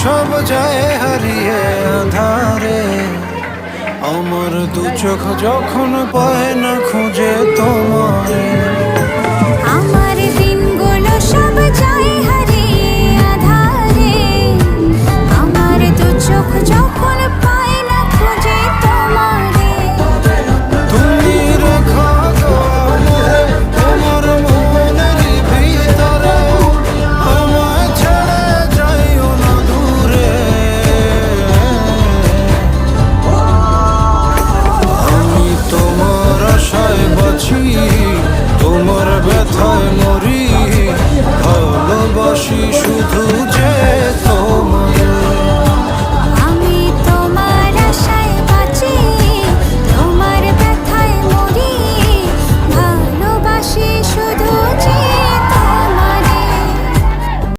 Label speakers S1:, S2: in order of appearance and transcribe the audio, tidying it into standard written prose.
S1: সব যায় হারিয়ে আধারে। আমার দু চোখ যখন পায় না খুঁজে তোমারে।
S2: আমার দিনগুলো সব যায় হারিয়ে আঁধারে। আমার দু চোখ যখন পায় না খুঁজে তোমারে।
S1: তুমি রেখো গো আমারে তোমার মনের ভিতরে, আমায় ছেড়ে যাইও না দূরে। আমি তোমার আশায় বাঁচি, তোমার ব্যথায় মরি, ভালোবাসি শুধু